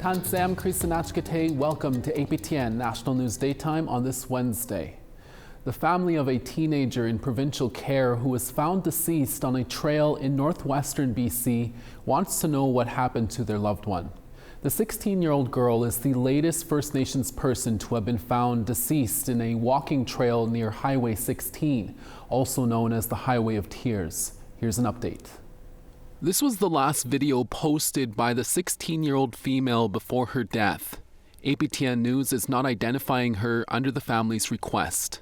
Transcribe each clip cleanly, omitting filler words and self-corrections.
Hansam Krisanachkate, welcome to APTN National News Daytime on this Wednesday. The family of a teenager in provincial care who was found deceased on a trail in northwestern BC wants to know what happened to their loved one. The 16-year-old girl is the latest First Nations person to have been found deceased in a walking trail near Highway 16, also known as the Highway of Tears. Here's an update. This was the last video posted by the 16-year-old female before her death. APTN News is not identifying her under the family's request.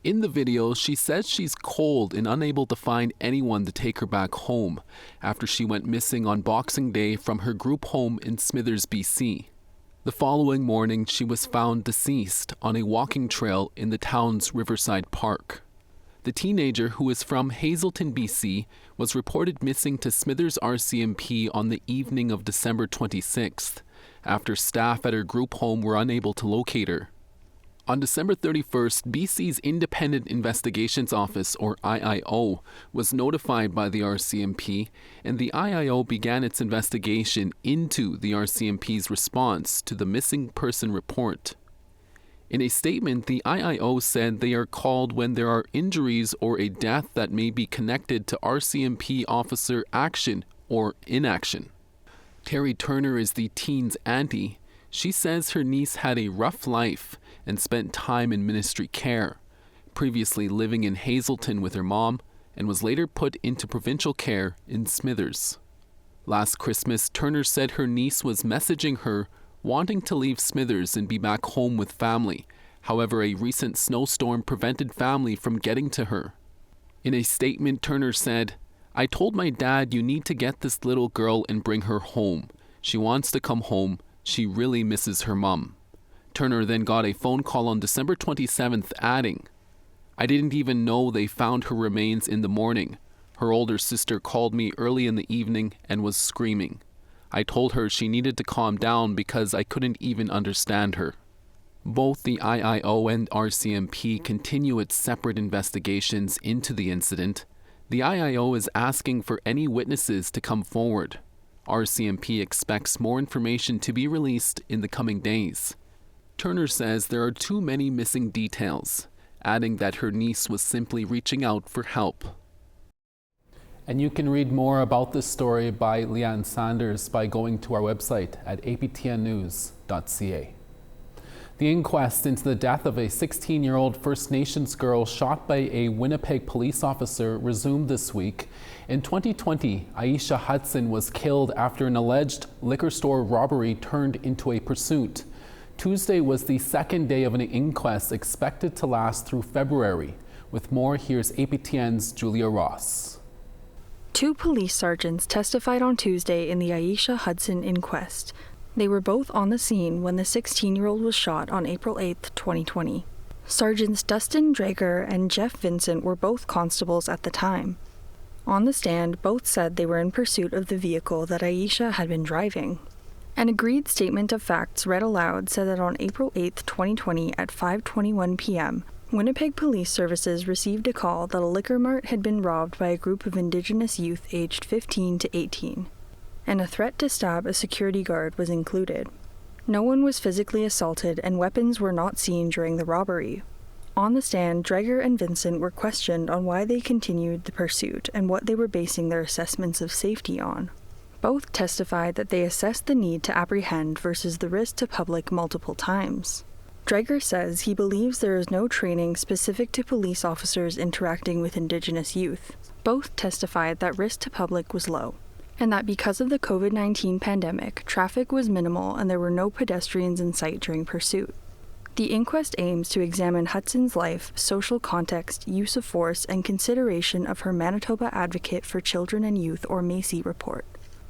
In the video, she says she's cold and unable to find anyone to take her back home after she went missing on Boxing Day from her group home in Smithers, BC. The following morning, she was found deceased on a walking trail in the town's Riverside Park. The teenager, who is from Hazelton, BC, was reported missing to Smithers RCMP on the evening of December 26th, after staff at her group home were unable to locate her. On December 31st, BC's Independent Investigations Office, or IIO, was notified by the RCMP, and the IIO began its investigation into the RCMP's response to the missing person report. In a statement, the IIO said they are called when there are injuries or a death that may be connected to RCMP officer action or inaction. Terry Turner is the teen's auntie. She says her niece had a rough life and spent time in ministry care, previously living in Hazelton with her mom, and was later put into provincial care in Smithers. Last Christmas, Turner said her niece was messaging her wanting to leave Smithers and be back home with family. However, a recent snowstorm prevented family from getting to her. In a statement, Turner said, "I told my dad you need to get this little girl and bring her home. She wants to come home. She really misses her mom." Turner then got a phone call on December 27th adding, "I didn't even know they found her remains in the morning. Her older sister called me early in the evening and was screaming. I told her she needed to calm down because I couldn't even understand her." Both the IIO and RCMP continue its separate investigations into the incident. The IIO is asking for any witnesses to come forward. RCMP expects more information to be released in the coming days. Turner says there are too many missing details, adding that her niece was simply reaching out for help. And you can read more about this story by Leanne Sanders by going to our website at aptnnews.ca. The inquest into the death of a 16-year-old First Nations girl shot by a Winnipeg police officer resumed this week. In 2020, Aisha Hudson was killed after an alleged liquor store robbery turned into a pursuit. Tuesday was the second day of an inquest expected to last through February. With more, here's APTN's Julia Ross. 2 police sergeants testified on Tuesday in the Aisha Hudson inquest. They were both on the scene when the 16-year-old was shot on April 8, 2020. Sergeants Dustin Drager and Jeff Vincent were both constables at the time. On the stand, both said they were in pursuit of the vehicle that Aisha had been driving. An agreed statement of facts read aloud said that on April 8, 2020 at 5:21 p.m., Winnipeg Police Services received a call that a liquor mart had been robbed by a group of Indigenous youth aged 15 to 18, and a threat to stab a security guard was included. No one was physically assaulted and weapons were not seen during the robbery. On the stand, Drager and Vincent were questioned on why they continued the pursuit and what they were basing their assessments of safety on. Both testified that they assessed the need to apprehend versus the risk to public multiple times. Drager says he believes there is no training specific to police officers interacting with Indigenous youth. Both testified that risk to public was low, and that because of the COVID-19 pandemic, traffic was minimal and there were no pedestrians in sight during pursuit. The inquest aims to examine Hudson's life, social context, use of force, and consideration of her Manitoba Advocate for Children and Youth, or MACY, report,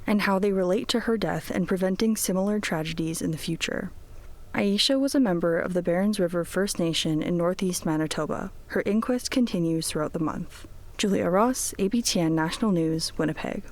and how they relate to her death and preventing similar tragedies in the future. Aisha was a member of the Barons River First Nation in northeast Manitoba. Her inquest continues throughout the month. Julia Ross, APTN National News, Winnipeg.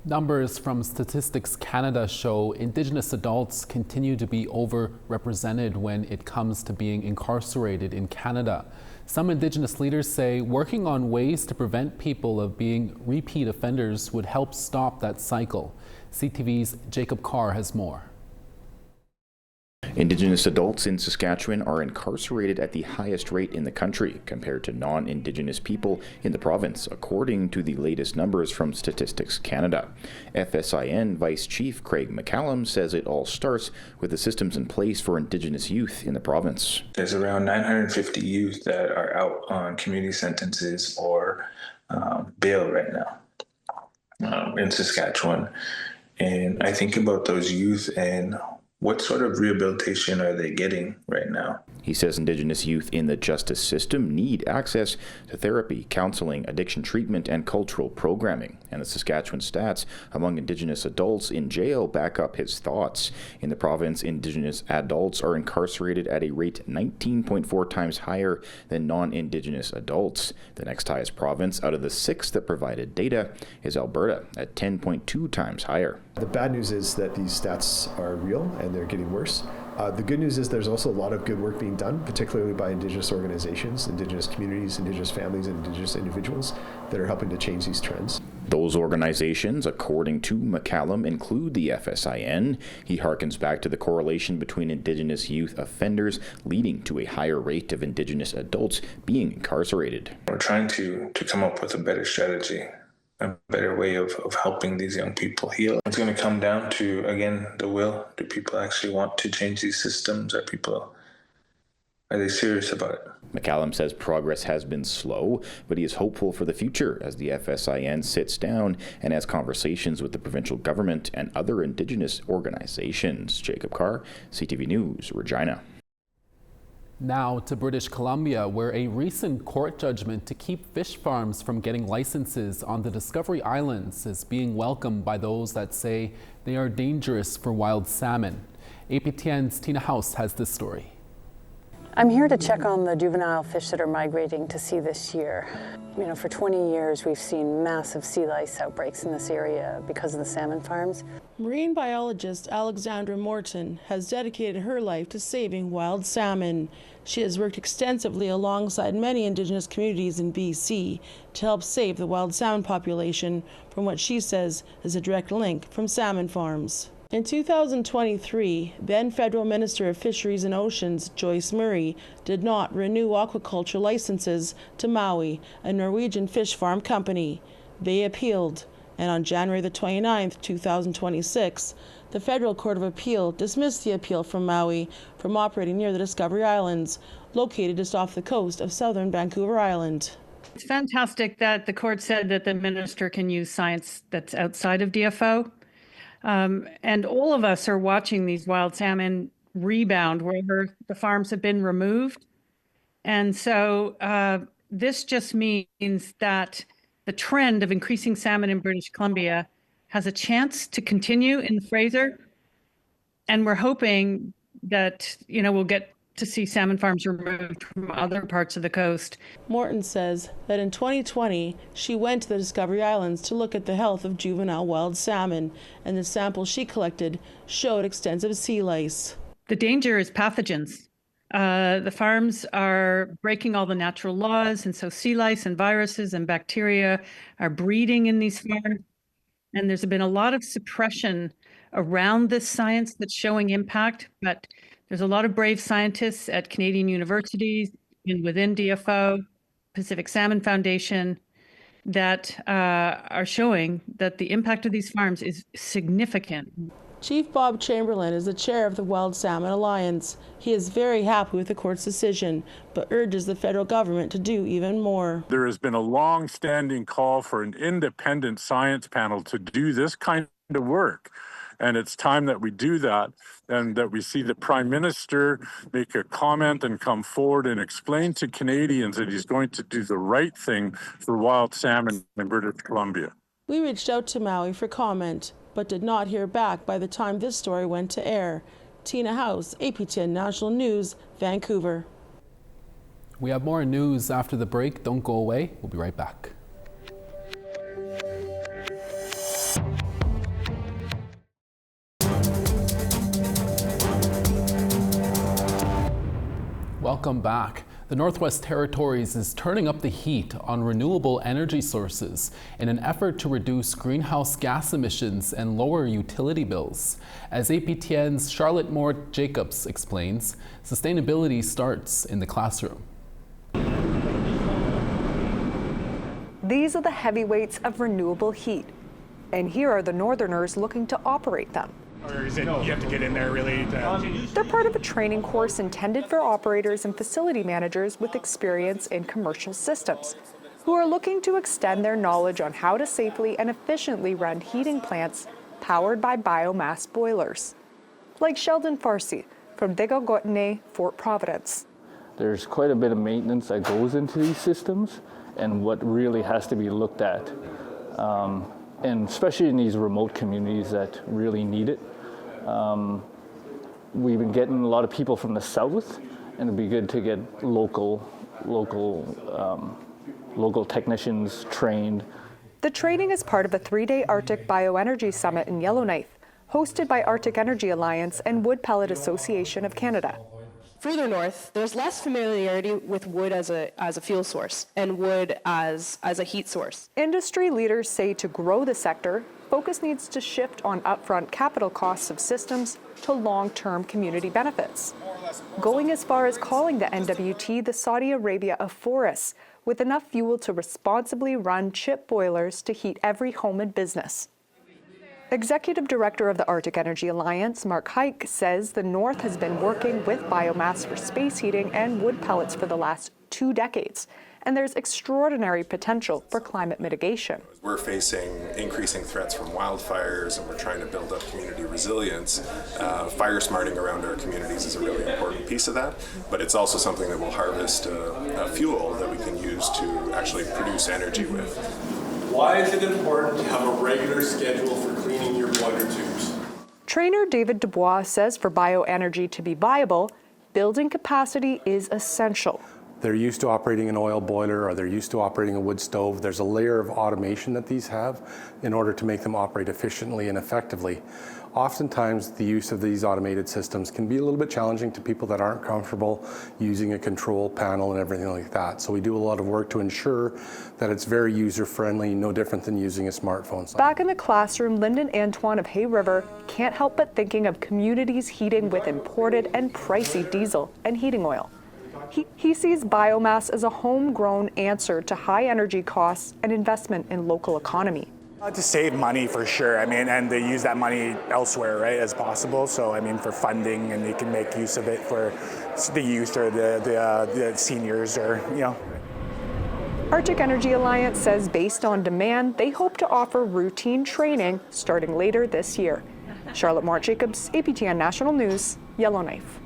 Numbers from Statistics Canada show Indigenous adults continue to be overrepresented when it comes to being incarcerated in Canada. Some Indigenous leaders say working on ways to prevent people of being repeat offenders would help stop that cycle. CTV's Jacob Carr has more. Indigenous adults in Saskatchewan are incarcerated at the highest rate in the country compared to non-Indigenous people in the province, according to the latest numbers from Statistics Canada. FSIN Vice Chief Craig McCallum says it all starts with the systems in place for Indigenous youth in the province. There's around 950 youth that are out on community sentences or bail right now in Saskatchewan. And I think about those youth and what sort of rehabilitation are they getting right now? He says Indigenous youth in the justice system need access to therapy, counseling, addiction treatment, and cultural programming. And the Saskatchewan stats among Indigenous adults in jail back up his thoughts. In the province, Indigenous adults are incarcerated at a rate 19.4 times higher than non-Indigenous adults. The next highest province out of the 6 that provided data is Alberta at 10.2 times higher. The bad news is that these stats are real and they're getting worse. The good news is there's also a lot of good work being done, particularly by Indigenous organizations, Indigenous communities, Indigenous families, and Indigenous individuals that are helping to change these trends. Those organizations, according to McCallum, include the FSIN. He harkens back to the correlation between Indigenous youth offenders leading to a higher rate of Indigenous adults being incarcerated. We're trying to come up with a better strategy, a better way of helping these young people heal. It's going to come down to, again, the will. Do people actually want to change these systems? Are they serious about it? McCallum says progress has been slow, but he is hopeful for the future as the FSIN sits down and has conversations with the provincial government and other Indigenous organizations. Jacob Carr, CTV News, Regina. Now to British Columbia, where a recent court judgment to keep fish farms from getting licenses on the Discovery Islands is being welcomed by those that say they are dangerous for wild salmon. APTN's Tina House has this story. I'm here to check on the juvenile fish that are migrating to sea this year. You know, for 20 years we've seen massive sea lice outbreaks in this area because of the salmon farms. Marine biologist Alexandra Morton has dedicated her life to saving wild salmon. She has worked extensively alongside many Indigenous communities in BC to help save the wild salmon population from what she says is a direct link from salmon farms. In 2023, then Federal Minister of Fisheries and Oceans, Joyce Murray, did not renew aquaculture licenses to Maui, a Norwegian fish farm company. They appealed, and on January the 29th, 2026, the Federal Court of Appeal dismissed the appeal from Maui from operating near the Discovery Islands, located just off the coast of southern Vancouver Island. It's fantastic that the court said that the minister can use science that's outside of DFO. And all of us are watching these wild salmon rebound where the farms have been removed. And so this just means that the trend of increasing salmon in British Columbia has a chance to continue in the Fraser. And we're hoping that, we'll get to see salmon farms removed from other parts of the coast. Morton says that in 2020, she went to the Discovery Islands to look at the health of juvenile wild salmon, and the samples she collected showed extensive sea lice. The danger is pathogens. The farms are breaking all the natural laws, and so sea lice and viruses and bacteria are breeding in these farms. And there's been a lot of suppression around this science that's showing impact, but there's a lot of brave scientists at Canadian universities and within DFO, Pacific Salmon Foundation, that are showing that the impact of these farms is significant. Chief Bob Chamberlain is the chair of the Wild Salmon Alliance. He is very happy with the court's decision, but urges the federal government to do even more. There has been a long-standing call for an independent science panel to do this kind of work. And it's time that we do that, and that we see the Prime Minister make a comment and come forward and explain to Canadians that he's going to do the right thing for wild salmon in British Columbia. We reached out to Maui for comment, but did not hear back by the time this story went to air. Tina House, APTN National News, Vancouver. We have more news after the break. Don't go away. We'll be right back. Welcome back. The Northwest Territories is turning up the heat on renewable energy sources in an effort to reduce greenhouse gas emissions and lower utility bills. As APTN's Charlotte Moore Jacobs explains, sustainability starts in the classroom. These are the heavyweights of renewable heat, and here are the Northerners looking to operate them. Or is it you have to get in there really? They're part of a training course intended for operators and facility managers with experience in commercial systems, who are looking to extend their knowledge on how to safely and efficiently run heating plants powered by biomass boilers. Like Sheldon Farsi from Digagotne, Fort Providence. There's quite a bit of maintenance that goes into these systems and what really has to be looked at. And especially in these remote communities that really need it. We've been getting a lot of people from the south, and it'd be good to get local technicians trained. The training is part of a 3-day Arctic Bioenergy Summit in Yellowknife, hosted by Arctic Energy Alliance and Wood Pellet Association of Canada. Further north, there's less familiarity with wood as a fuel source and wood as a heat source. Industry leaders say to grow the sector, focus needs to shift on upfront capital costs of systems to long-term community benefits. Going as far as calling the NWT the Saudi Arabia of forests, with enough fuel to responsibly run chip boilers to heat every home and business. Executive Director of the Arctic Energy Alliance, Mark Hike, says the North has been working with biomass for space heating and wood pellets for the last 2 decades, and there's extraordinary potential for climate mitigation. We're facing increasing threats from wildfires, and we're trying to build up community resilience. Fire smarting around our communities is a really important piece of that, but it's also something that will harvest a fuel that we can use to actually produce energy with. Why is it important to have a regular schedule for cleaning your boiler tubes? Trainer David Dubois says for bioenergy to be viable, building capacity is essential. They're used to operating an oil boiler or they're used to operating a wood stove. There's a layer of automation that these have in order to make them operate efficiently and effectively. Oftentimes, the use of these automated systems can be a little bit challenging to people that aren't comfortable using a control panel and everything like that. So we do a lot of work to ensure that it's very user-friendly, no different than using a smartphone. Back in the classroom, Lyndon Antoine of Hay River can't help but thinking of communities heating with imported and pricey diesel and heating oil. He sees biomass as a homegrown answer to high energy costs and investment in local economy. To save money for sure, and they use that money elsewhere, right, as possible. So, for funding, and they can make use of it for the youth or the seniors or, Arctic Energy Alliance says based on demand, they hope to offer routine training starting later this year. Charlotte Moore Jacobs, APTN National News, Yellowknife.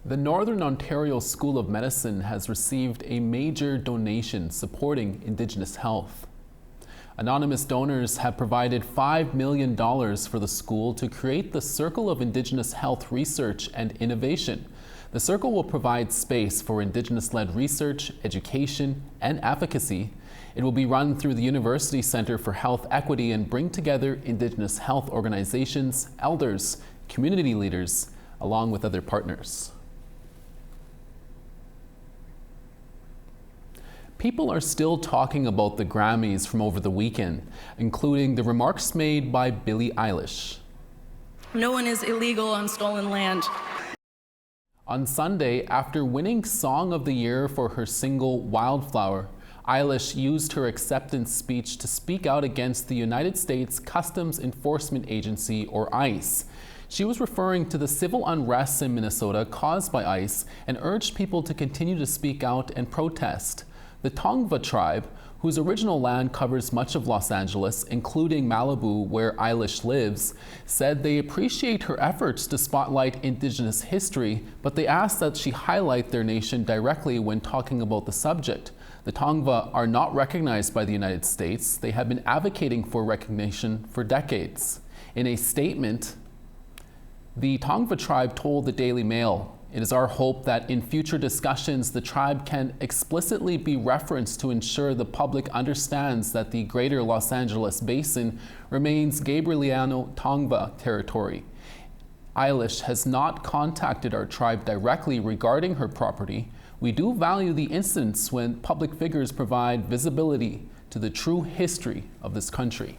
The Northern Ontario School of Medicine has received a major donation supporting Indigenous health. Anonymous donors have provided $5 million for the school to create the Circle of Indigenous Health Research and Innovation. The Circle will provide space for Indigenous-led research, education, and advocacy. It will be run through the University Centre for Health Equity and bring together Indigenous health organizations, elders, community leaders, along with other partners. People are still talking about the Grammys from over the weekend, including the remarks made by Billie Eilish. No one is illegal on stolen land. On Sunday, after winning Song of the Year for her single Wildflower, Eilish used her acceptance speech to speak out against the United States Customs Enforcement Agency, or ICE. She was referring to the civil unrest in Minnesota caused by ICE and urged people to continue to speak out and protest. The Tongva tribe, whose original land covers much of Los Angeles, including Malibu, where Eilish lives, said they appreciate her efforts to spotlight Indigenous history, but they asked that she highlight their nation directly when talking about the subject. The Tongva are not recognized by the United States. They have been advocating for recognition for decades. In a statement, the Tongva tribe told the Daily Mail, "It is our hope that in future discussions, the tribe can explicitly be referenced to ensure the public understands that the greater Los Angeles basin remains Gabrieliano Tongva territory. Eilish has not contacted our tribe directly regarding her property. We do value the instance when public figures provide visibility to the true history of this country.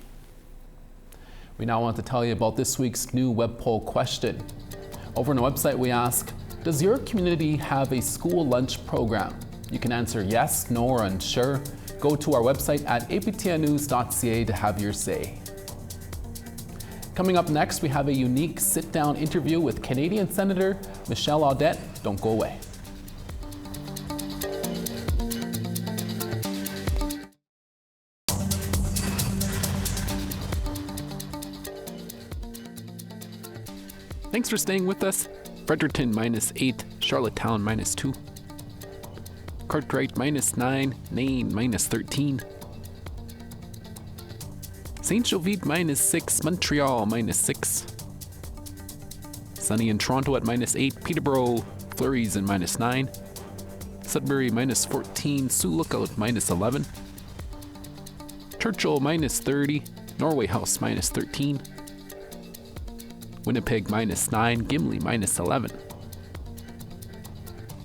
We now want to tell you about this week's new web poll question. Over on the website, we ask, does your community have a school lunch program? You can answer yes, no, or unsure. Go to our website at aptnnews.ca to have your say. Coming up next, we have a unique sit-down interview with Canadian Senator Michelle Audette. Don't go away. Thanks for staying with us. Fredericton -8, Charlottetown -2. Cartwright -9, Nain -13. St. Jovite -6, Montreal -6. Sunny in Toronto at -8, Peterborough, flurries and -9. Sudbury -14, Sioux Lookout -11. Churchill -30, Norway House -13. Winnipeg -9, Gimli -11.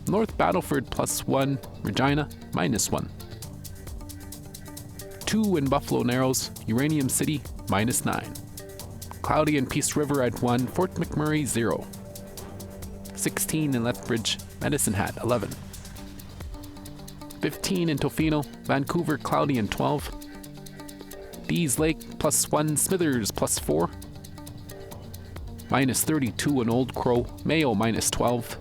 North Battleford +1, Regina -1. 2 in Buffalo Narrows, Uranium City -9. Cloudy in Peace River at 1, Fort McMurray 0. 16 in Lethbridge, Medicine Hat 11. 15 in Tofino, Vancouver cloudy and 12. Dees Lake +1, Smithers +4. -32 in Old Crow, Mayo -12.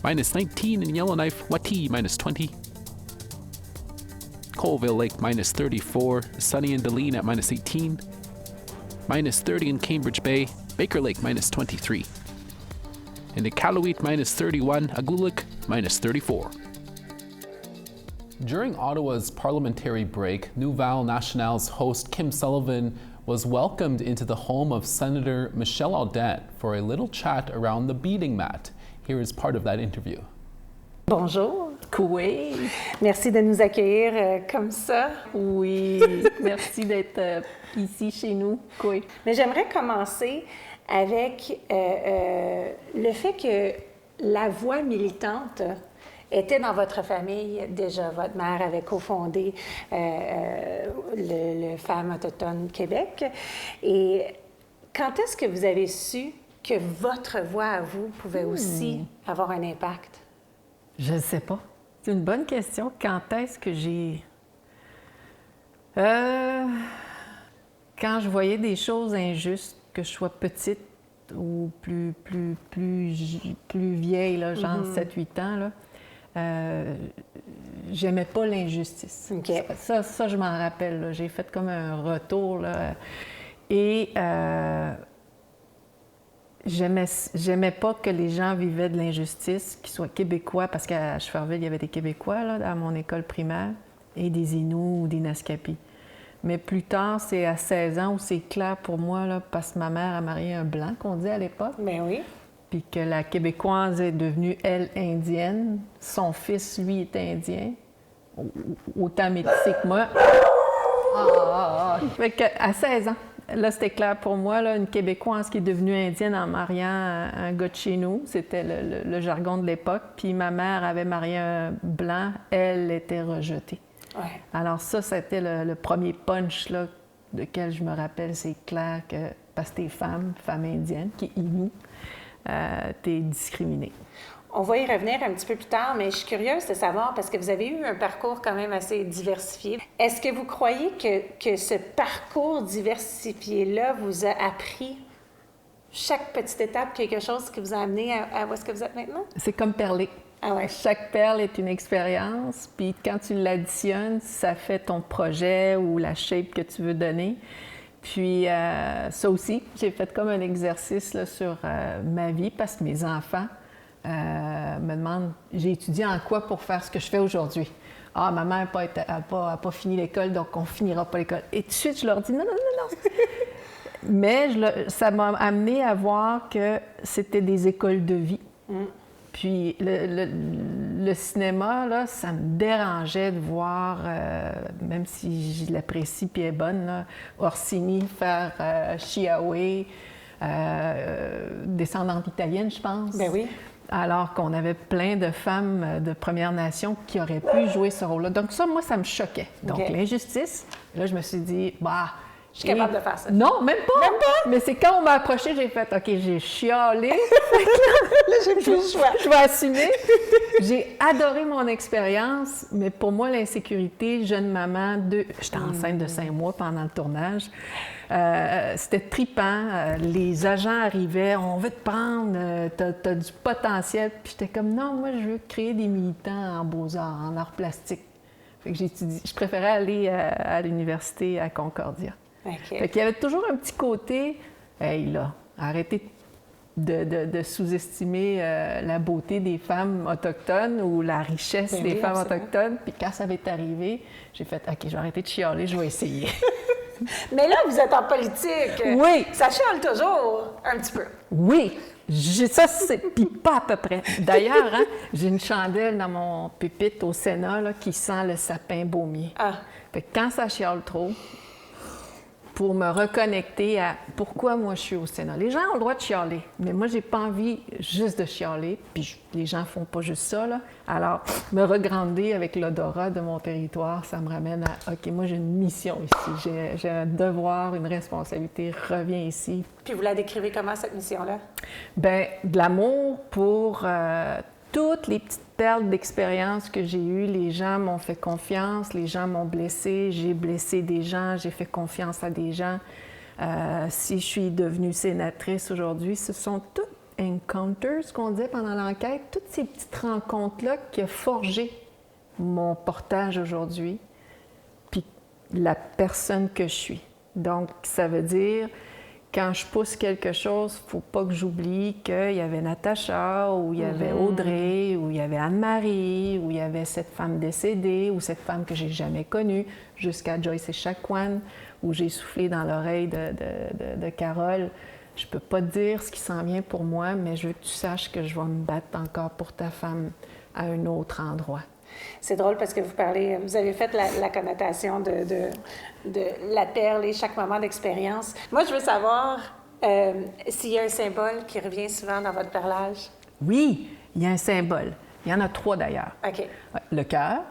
-19 in Yellowknife, Wati -20. Colville Lake -34, sunny in Deline at -18. -30 in Cambridge Bay, Baker Lake -23. In Iqaluit -31, Agulik -34. During Ottawa's parliamentary break, Nouvelle Nationale's host Kim Sullivan was welcomed into the home of Senator Michelle Audette for a little chat around the beating mat. Here is part of that interview. Bonjour. Oui. Merci de nous accueillir comme ça. Oui. Merci d'être ici chez nous. Oui. Mais j'aimerais commencer avec le fait que la voix militante était dans votre famille déjà. Votre mère avait cofondé le Femmes autochtones Québec. Et quand est-ce que vous avez su que votre voix à vous pouvait aussi avoir un impact? Je ne sais pas. C'est une bonne question. Quand est-ce que j'ai... Quand je voyais des choses injustes, que je sois petite ou plus vieille, là, genre 7-8 ans, là, j'aimais pas l'injustice. Okay. Ça, je m'en rappelle. Là. J'ai fait comme un retour. Là, et j'aimais pas que les gens vivaient de l'injustice, qu'ils soient québécois, parce qu'à Cheverville, il y avait des Québécois là, à mon école primaire, et des Inuits ou des Naskapis. Mais plus tard, c'est à 16 ans où c'est clair pour moi, là, parce que ma mère a marié un Blanc, qu'on dit à l'époque. Ben oui. Puis que la Québécoise est devenue, elle, indienne. Son fils, lui, est indien. Autant métissé que moi. Fait qu'à 16 ans, là, c'était clair pour moi, là, une Québécoise qui est devenue indienne en mariant un gars de chez nous. C'était le jargon de l'époque. Puis ma mère avait marié un Blanc. Elle était rejetée. Ouais. Alors ça, c'était le premier punch là, lequel je me rappelle. C'est clair que, parce que t'es femme indienne, qui est Inou, t'es discriminée. On va y revenir un petit peu plus tard, mais je suis curieuse de savoir, parce que vous avez eu un parcours quand même assez diversifié. Est-ce que vous croyez que ce parcours diversifié-là vous a appris chaque petite étape quelque chose qui vous a amené à où est-ce que vous êtes maintenant? C'est comme perler. Ah ouais. Chaque perle est une expérience, puis quand tu l'additionnes, ça fait ton projet ou la shape que tu veux donner. Puis ça aussi, j'ai fait comme un exercice là, sur ma vie, parce que mes enfants me demandent, j'ai étudié en quoi pour faire ce que je fais aujourd'hui? Ah, ma mère n'a pas fini l'école, donc on ne finira pas l'école. Et tout de suite, je leur dis non. Mais ça m'a amené à voir que c'était des écoles de vie. Puis le cinéma, là, ça me dérangeait de voir, même si je l'apprécie puis elle est bonne, là, Orsini faire Chiaoué, descendante italienne, je pense. Ben oui. alors qu'on avait plein de femmes de Premières Nations qui auraient pu jouer ce rôle-là. Donc ça, moi, ça me choquait. Donc l'injustice, là, je me suis dit, bah... Je suis capable de faire ça. Non, même pas. Même pas. Mais c'est quand on m'a approché, j'ai fait, OK, j'ai chialé. Là, j'ai plus le choix. Je vais assumer. J'ai adoré mon expérience, mais pour moi, l'insécurité, jeune maman, j'étais enceinte de 5 mois pendant le tournage. C'était trippant. Les agents arrivaient, on veut te prendre, t'as du potentiel. Puis j'étais comme, non, moi, je veux créer des militants en beaux-arts, en arts plastiques. Fait que je préférais aller à l'université à Concordia. Okay. Fait qu'il y avait toujours un petit côté, hey là, arrêtez de sous-estimer la beauté des femmes autochtones ou la richesse des femmes autochtones. Puis quand ça m'est arrivé, j'ai fait, OK, je vais arrêter de chialer, je vais essayer. Mais là, vous êtes en politique. Oui. Ça chiale toujours, un petit peu. Oui. Ça, puis pas à peu près. D'ailleurs, hein, j'ai une chandelle dans mon pupitre au Sénat là, qui sent le sapin baumier. Fait que quand ça chiale trop, pour me reconnecter à pourquoi moi je suis au Sénat. Les gens ont le droit de chialer, mais moi j'ai pas envie juste de chialer, puis les gens font pas juste ça, là. Alors, me regrander avec l'odorat de mon territoire, ça me ramène à, OK, moi j'ai une mission ici, j'ai un devoir, une responsabilité, reviens ici. Puis vous la décrivez comment, cette mission-là? Bien, de l'amour pour toutes les petites perles d'expérience que j'ai eues. Les gens m'ont fait confiance, les gens m'ont blessée, j'ai blessé des gens, j'ai fait confiance à des gens. Si je suis devenue sénatrice aujourd'hui, ce sont toutes encounters, ce qu'on disait pendant l'enquête, toutes ces petites rencontres-là qui ont forgé mon portage aujourd'hui, puis la personne que je suis. Donc, ça veut dire, quand je pousse quelque chose, il ne faut pas que j'oublie qu'il y avait Natacha, ou il y avait Audrey, ou il y avait Anne-Marie, ou il y avait cette femme décédée, ou cette femme que j'ai jamais connue, jusqu'à Joyce et Chacoan, où j'ai soufflé dans l'oreille de Carole. Je peux pas te dire ce qui s'en vient pour moi, mais je veux que tu saches que je vais me battre encore pour ta femme à un autre endroit. C'est drôle parce que vous avez fait la connotation de la perle et chaque moment d'expérience. Moi, je veux savoir s'il y a un symbole qui revient souvent dans votre perlage. Oui, il y a un symbole. Il y en a 3 d'ailleurs. OK. Le cœur,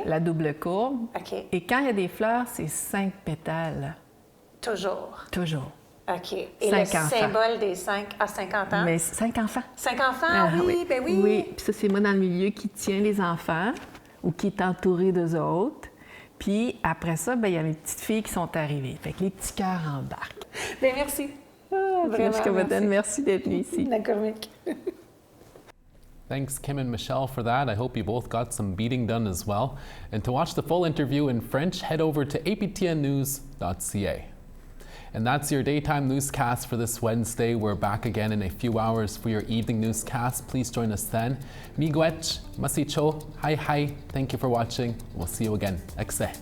la double courbe, et quand il y a des fleurs, c'est 5 pétales. Toujours? Toujours. OK. Et le symbole des 5 à 50 ans? Mais 5 enfants. 5 enfants, oui, ben oui. Oui, puis ça, c'est moi dans le milieu qui tient les enfants ou qui est entouré d'eux autres. Puis après ça, ben il y a mes petites filles qui sont arrivées. Fait que les petits cœurs embarquent. Bien, merci. Vraiment, merci d'être venue ici. D'accord, Mick. Thanks, Kim and Michelle, for that. I hope you both got some beating done as well. And to watch the full interview in French, head over to aptnnews.ca. And that's your daytime newscast for this Wednesday. We're back again in a few hours for your evening newscast. Please join us then. Miigwech, masicho, hi hi. Thank you for watching. We'll see you again. Ekse.